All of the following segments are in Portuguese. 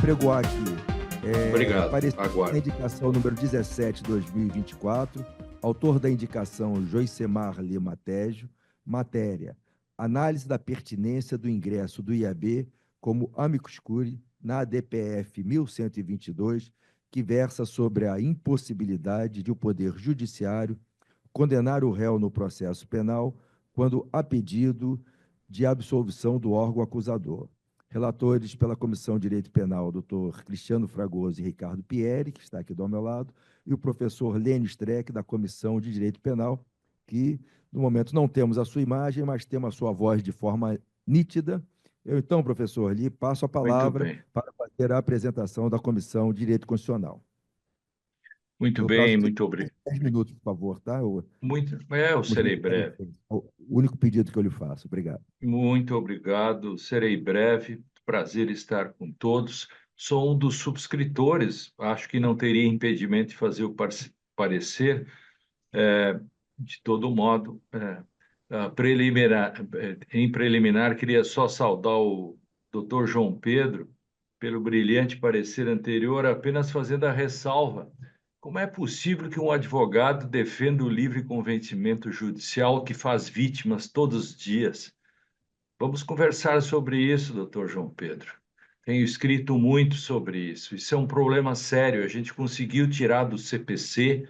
apregoar aqui. Obrigado. Parecer Agora. na indicação número 17, 2024, autor da indicação Joicemar Lima Tejo, matéria: análise da pertinência do ingresso do IAB como amicus curiae na ADPF 1122, que versa sobre a impossibilidade de o Poder Judiciário condenar o réu no processo penal quando há pedido de absolvição do órgão acusador. Relatores pela Comissão de Direito Penal, doutor Cristiano Fragoso e Ricardo Pieri, que está aqui do meu lado, e o professor Lênio Streck, da Comissão de Direito Penal, que no momento não temos a sua imagem, mas temos a sua voz de forma nítida. Eu, então, professor, lhe passo a palavra para fazer a apresentação da Comissão de Direito Constitucional. Muito No bem, prazo de muito obrigado. 10 minutos, por favor, tá? Eu serei breve. O único pedido que eu lhe faço. Obrigado. Muito obrigado, serei breve. Prazer estar com todos. Sou um dos subscritores, acho que não teria impedimento de fazer o parecer. De todo modo, em preliminar, queria só saudar o doutor João Pedro pelo brilhante parecer anterior, apenas fazendo a ressalva. Como é possível que um advogado defenda o livre convencimento judicial que faz vítimas todos os dias? Vamos conversar sobre isso, doutor João Pedro. Tenho escrito muito sobre isso. Isso é um problema sério. A gente conseguiu tirar do CPC,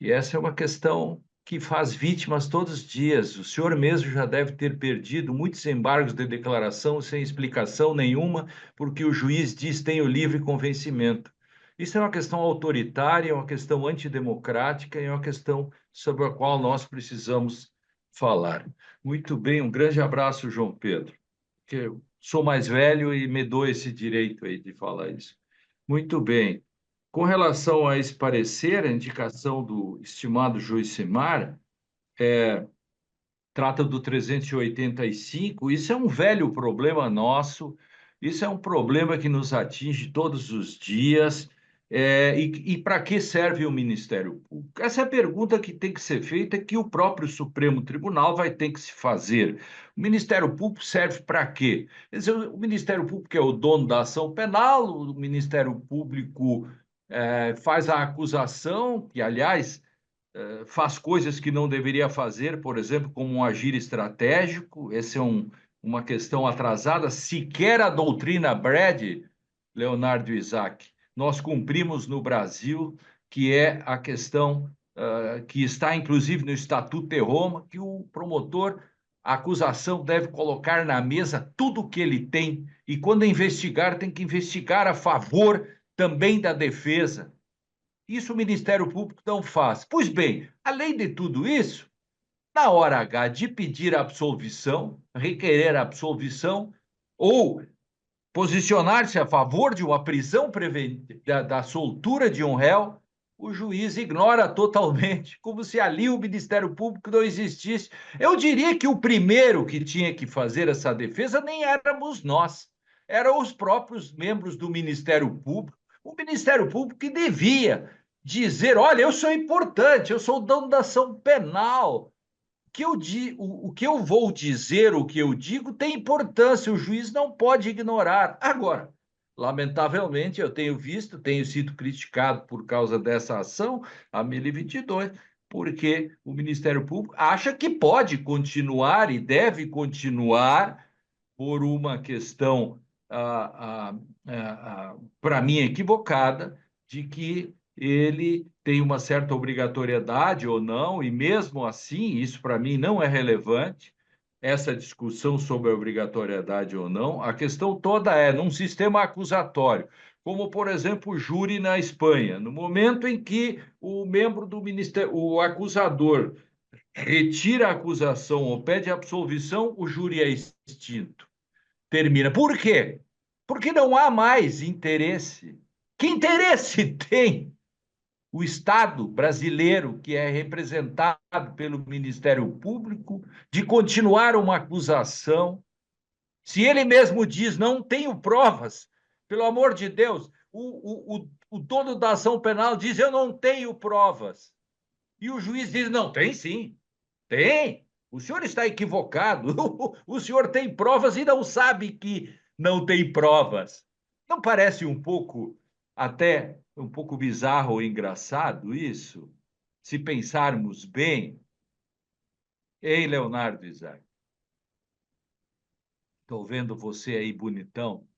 e essa é uma questão que faz vítimas todos os dias. O senhor mesmo já deve ter perdido muitos embargos de declaração sem explicação nenhuma, porque o juiz diz tem o livre convencimento. Isso é uma questão autoritária, é uma questão antidemocrática, é uma questão sobre a qual nós precisamos falar. Muito bem, um grande abraço, João Pedro, que eu sou mais velho e me dou esse direito aí de falar isso. Muito bem. Com relação a esse parecer, a indicação do estimado Joicemar trata do 385. Isso é um velho problema nosso, isso é um problema que nos atinge todos os dias. E para que serve o Ministério Público? Essa é a pergunta que tem que ser feita, que o próprio Supremo Tribunal vai ter que se fazer. O Ministério Público serve para quê? Quer dizer, o Ministério Público é o dono da ação penal, o Ministério Público faz a acusação, que, aliás, faz coisas que não deveria fazer, por exemplo, como um agir estratégico. Essa é uma questão atrasada. Sequer a doutrina Brady, Leonardo Isaac, nós cumprimos no Brasil, que é a questão que está, inclusive, no Estatuto de Roma, que o promotor, a acusação deve colocar na mesa tudo o que ele tem, e quando investigar, tem que investigar a favor também da defesa. Isso o Ministério Público não faz. Pois bem, além de tudo isso, na hora H de pedir absolvição, requerer absolvição ou posicionar-se a favor de uma prisão da soltura de um réu, o juiz ignora totalmente, como se ali o Ministério Público não existisse. Eu diria que o primeiro que tinha que fazer essa defesa nem éramos nós, eram os próprios membros do Ministério Público. O Ministério Público que devia dizer: olha, eu sou importante, eu sou o dono da ação penal. O que eu vou dizer, o que eu digo, tem importância, o juiz não pode ignorar. Agora, lamentavelmente, eu tenho visto, tenho sido criticado por causa dessa ação, a 1022, porque o Ministério Público acha que pode continuar e deve continuar por uma questão, para mim, equivocada, de que ele tem uma certa obrigatoriedade ou não, e mesmo assim, isso para mim não é relevante, essa discussão sobre a obrigatoriedade ou não. A questão toda é, num sistema acusatório, como, por exemplo, o júri na Espanha, no momento em que o membro do Ministério, o acusador, retira a acusação ou pede absolvição, o júri é extinto. Termina. Por quê? Porque não há mais interesse. Que interesse tem o Estado brasileiro, que é representado pelo Ministério Público, de continuar uma acusação? Se ele mesmo diz, não tenho provas, pelo amor de Deus, o dono da ação penal diz, eu não tenho provas. E o juiz diz, não, tem sim, tem. O senhor está equivocado. O senhor tem provas e não sabe que não tem provas. Não parece um pouco, até um pouco bizarro ou engraçado isso? Se pensarmos bem, ei, Leonardo Isaac, estou vendo você aí bonitão.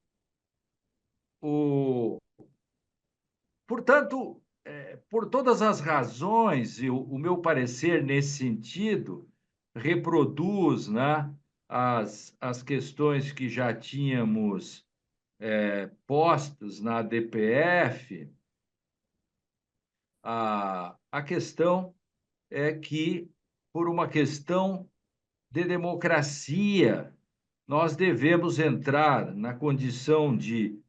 O... Portanto, por todas as razões, e o meu parecer nesse sentido reproduz, né, as questões que já tínhamos postas na DPF. A questão é que, por uma questão de democracia, nós devemos entrar na condição de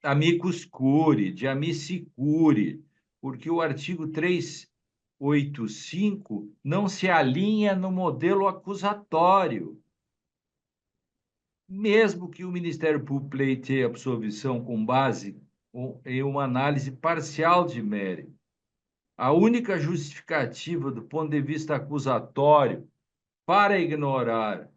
amicus curiae, de amici curiae, porque o artigo 385 não se alinha no modelo acusatório. Mesmo que o Ministério Público pleiteie absolvição com base em uma análise parcial de mérito, a única justificativa do ponto de vista acusatório para ignorar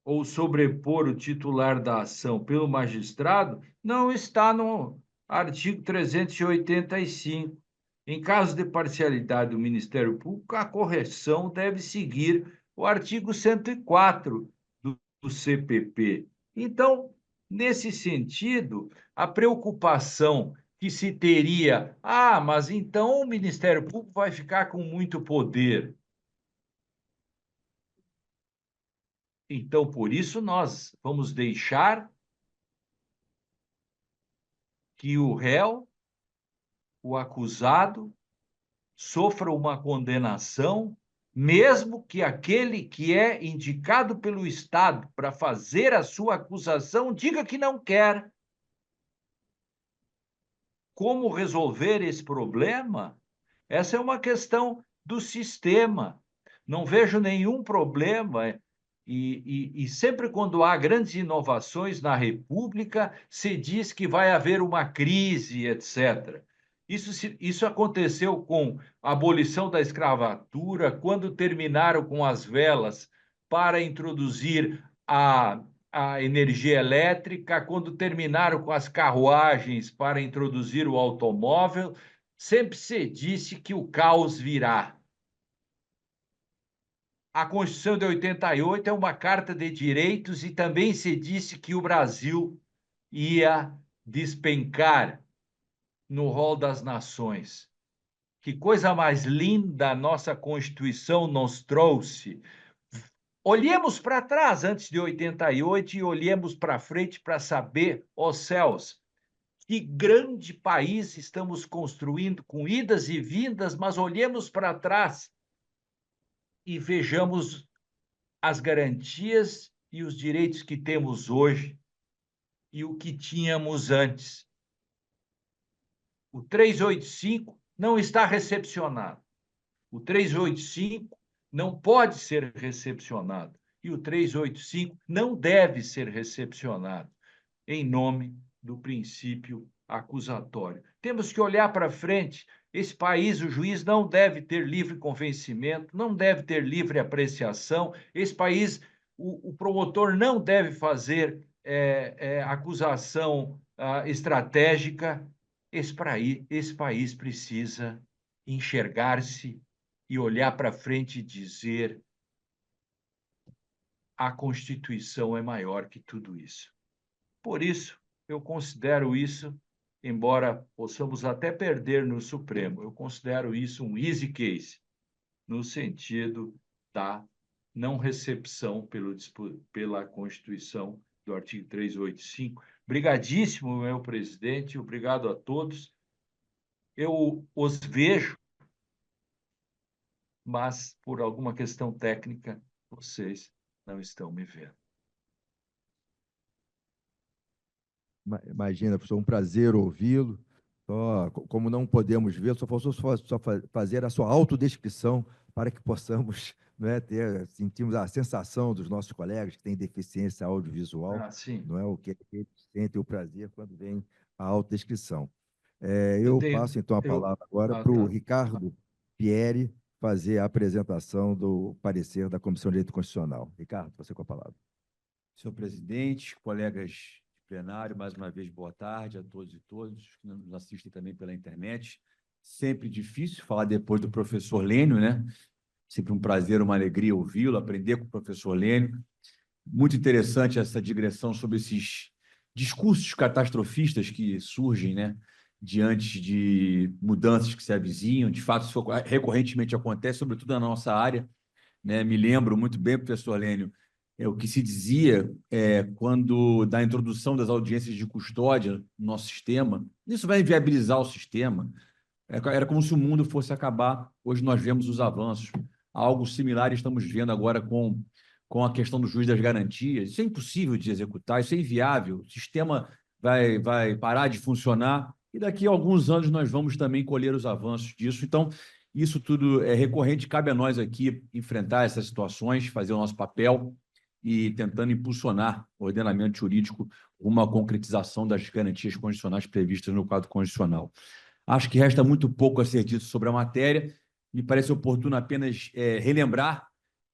ou sobrepor o titular da ação pelo magistrado não está no artigo 385. Em caso de parcialidade do Ministério Público, a correção deve seguir o artigo 104 do CPP. Então, nesse sentido, a preocupação que se teria, mas então o Ministério Público vai ficar com muito poder. Então, por isso, nós vamos deixar que o réu, o acusado, sofra uma condenação, mesmo que aquele que é indicado pelo Estado para fazer a sua acusação diga que não quer. Como resolver esse problema? Essa é uma questão do sistema. Não vejo nenhum problema. E sempre quando há grandes inovações na República, se diz que vai haver uma crise, etc. Isso aconteceu com a abolição da escravatura, quando terminaram com as velas para introduzir a energia elétrica, quando terminaram com as carruagens para introduzir o automóvel, sempre se disse que o caos virá. A Constituição de 88 é uma carta de direitos e também se disse que o Brasil ia despencar no rol das nações. Que coisa mais linda a nossa Constituição nos trouxe. Olhemos para trás antes de 88 e olhemos para frente para saber, ó céus, que grande país estamos construindo com idas e vindas, mas olhemos para trás e vejamos as garantias e os direitos que temos hoje e o que tínhamos antes. O 385 não está recepcionado. O 385 não pode ser recepcionado. E o 385 não deve ser recepcionado em nome do princípio acusatório. Temos que olhar para frente. Esse país, o juiz não deve ter livre convencimento, não deve ter livre apreciação. Esse país, o promotor não deve fazer acusação estratégica. Esse país precisa enxergar-se e olhar para frente e dizer: a Constituição é maior que tudo isso. Por isso, eu considero isso, embora possamos até perder no Supremo, eu considero isso um easy case, no sentido da não recepção pela Constituição do artigo 385. Obrigadíssimo, meu presidente, obrigado a todos. Eu os vejo, mas por alguma questão técnica, vocês não estão me vendo. Imagina, professor, um prazer ouvi-lo. Como não podemos ver, só faltou fazer a sua autodescrição para que possamos, né, sentimos a sensação dos nossos colegas que têm deficiência audiovisual, Sim. não é o que eles sentem o prazer quando vem a autodescrição. Passo então a palavra agora para o Ricardo Pieri fazer a apresentação do parecer da Comissão de Direito Constitucional. Ricardo, você com a palavra. Senhor presidente, colegas plenário. Mais uma vez, boa tarde a todos e todas que nos assistem também pela internet. Sempre difícil falar depois do professor Lênio, né? Sempre um prazer, uma alegria ouvi-lo, aprender com o professor Lênio. Muito interessante essa digressão sobre esses discursos catastrofistas que surgem, né, diante de mudanças que se avizinham. De fato, isso recorrentemente acontece, sobretudo na nossa área, né? Me lembro muito bem, professor Lênio, o que se dizia quando da introdução das audiências de custódia no nosso sistema. Isso vai inviabilizar o sistema. Era como se o mundo fosse acabar. Hoje nós vemos os avanços. Algo similar estamos vendo agora com a questão do juiz das garantias. Isso é impossível de executar, isso é inviável. O sistema vai parar de funcionar e daqui a alguns anos nós vamos também colher os avanços disso. Então, isso tudo é recorrente, cabe a nós aqui enfrentar essas situações, fazer o nosso papel e tentando impulsionar o ordenamento jurídico uma concretização das garantias constitucionais previstas no quadro constitucional. Acho que resta muito pouco a ser dito sobre a matéria. Me parece oportuno apenas relembrar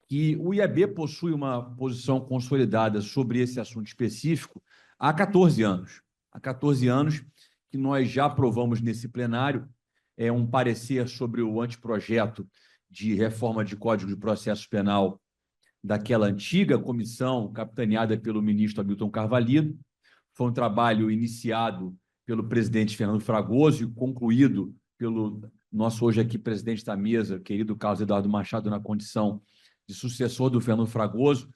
que o IAB possui uma posição consolidada sobre esse assunto específico há 14 anos. Há 14 anos que nós já aprovamos nesse plenário um parecer sobre o anteprojeto de reforma de Código de Processo Penal daquela antiga comissão capitaneada pelo ministro Hamilton Carvalho. Foi um trabalho iniciado pelo presidente Fernando Fragoso e concluído pelo nosso hoje aqui presidente da mesa, querido Carlos Eduardo Machado, na condição de sucessor do Fernando Fragoso,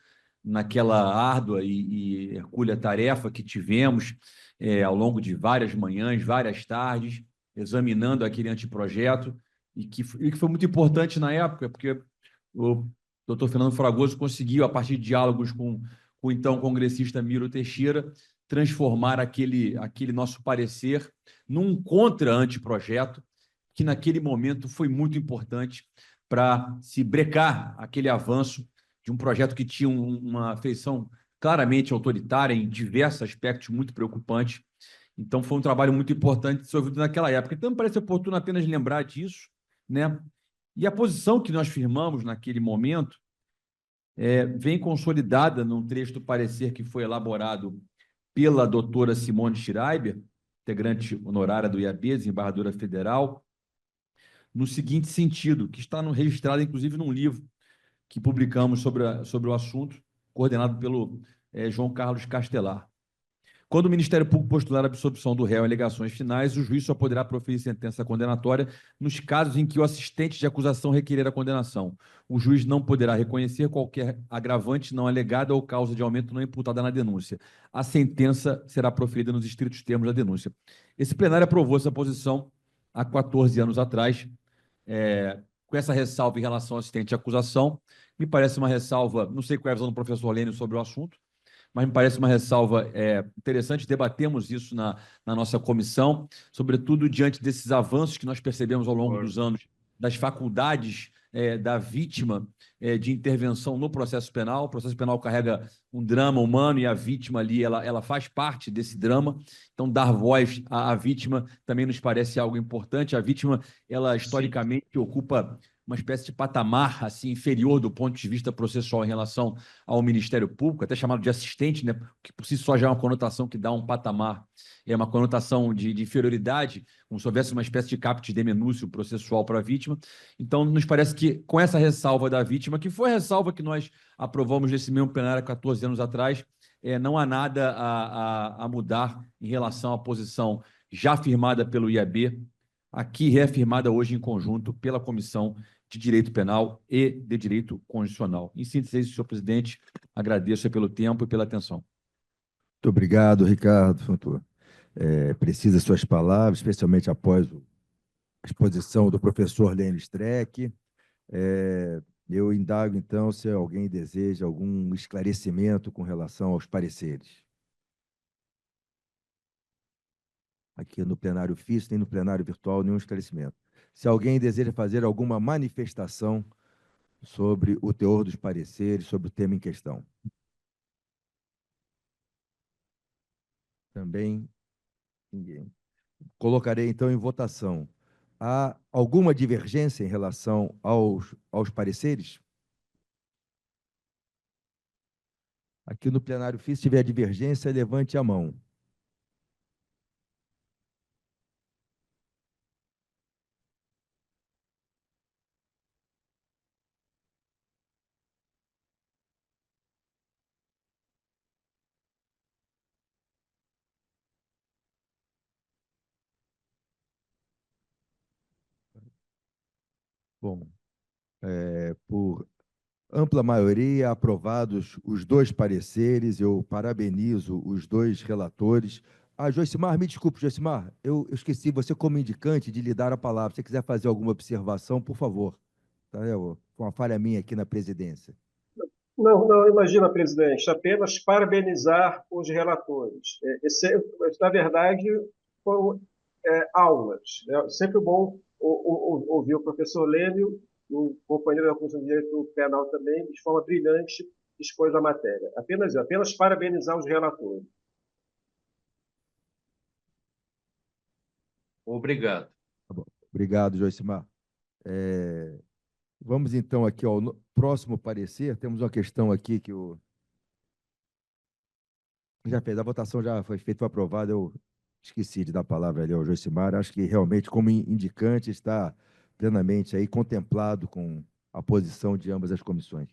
naquela árdua e hercúlea tarefa que tivemos ao longo de várias manhãs, várias tardes, examinando aquele anteprojeto, e que foi muito importante na época, porque o doutor Fernando Fragoso conseguiu, a partir de diálogos com o então congressista Miro Teixeira, transformar aquele nosso parecer num contra-anteprojeto, que naquele momento foi muito importante para se brecar aquele avanço de um projeto que tinha uma feição claramente autoritária em diversos aspectos muito preocupantes. Então, foi um trabalho muito importante desenvolvido naquela época. Então, me parece oportuno apenas lembrar disso, né? E a posição que nós firmamos naquele momento vem consolidada num trecho do parecer que foi elaborado pela doutora Simone Schreiber, integrante honorária do IAB, desembargadora federal, no seguinte sentido, que está registrado, inclusive, num livro que publicamos sobre o assunto, coordenado pelo João Carlos Castelar. Quando o Ministério Público postular a absolvição do réu em alegações finais, o juiz só poderá proferir sentença condenatória nos casos em que o assistente de acusação requerer a condenação. O juiz não poderá reconhecer qualquer agravante não alegada ou causa de aumento não imputada na denúncia. A sentença será proferida nos estritos termos da denúncia. Esse plenário aprovou essa posição há 14 anos atrás, com essa ressalva em relação ao assistente de acusação. Me parece uma ressalva, não sei qual é a visão do professor Lênio sobre o assunto, mas me parece uma ressalva interessante. Debatemos isso na nossa comissão, sobretudo diante desses avanços que nós percebemos ao longo dos anos, das faculdades da vítima de intervenção no processo penal. O processo penal carrega um drama humano e a vítima ali, ela faz parte desse drama. Então, dar voz à vítima também nos parece algo importante. A vítima, ela historicamente ocupa uma espécie de patamar assim, inferior do ponto de vista processual em relação ao Ministério Público, até chamado de assistente, né? Que por si só já é uma conotação que dá um patamar, uma conotação de inferioridade, como se houvesse uma espécie de caput de denúncio processual para a vítima. Então, nos parece que, com essa ressalva da vítima, que foi a ressalva que nós aprovamos nesse mesmo plenário há 14 anos atrás, não há nada a mudar em relação à posição já firmada pelo IAB, aqui reafirmada hoje em conjunto pela Comissão de Direito Penal e de Direito Constitucional. Em síntese, senhor presidente, agradeço pelo tempo e pela atenção. Muito obrigado, Ricardo Fontoura. Precisa suas palavras, especialmente após a exposição do professor Lênio Streck. Eu indago, então, se alguém deseja algum esclarecimento com relação aos pareceres. Aqui no plenário físico, nem no plenário virtual, nenhum esclarecimento. Se alguém deseja fazer alguma manifestação sobre o teor dos pareceres, sobre o tema em questão. Também ninguém. Colocarei, então, em votação. Há alguma divergência em relação aos pareceres? Aqui no plenário físico, se tiver divergência, levante a mão. Bom, por ampla maioria, aprovados os dois pareceres. Eu parabenizo os dois relatores. Ah, Joicimar, me desculpe, Joicimar, eu esqueci, você como indicante de lhe dar a palavra. Se você quiser fazer alguma observação, por favor. Tá, foi uma falha minha aqui na presidência. Não, não, imagina, presidente, apenas parabenizar os relatores. Na verdade, foram aulas. É sempre bom ouvir o professor Lênio, o companheiro da Comissão de Direito Penal também, de forma brilhante, expôs a matéria. Apenas parabenizar os relatores. Obrigado. Tá bom. Obrigado, Joicimar. Vamos então aqui ao próximo parecer. Temos uma questão aqui que o já fez, a votação já foi feita, foi aprovada. Eu esqueci de dar a palavra ali ao Joicimar. Acho que realmente, como indicante, está plenamente aí contemplado com a posição de ambas as comissões.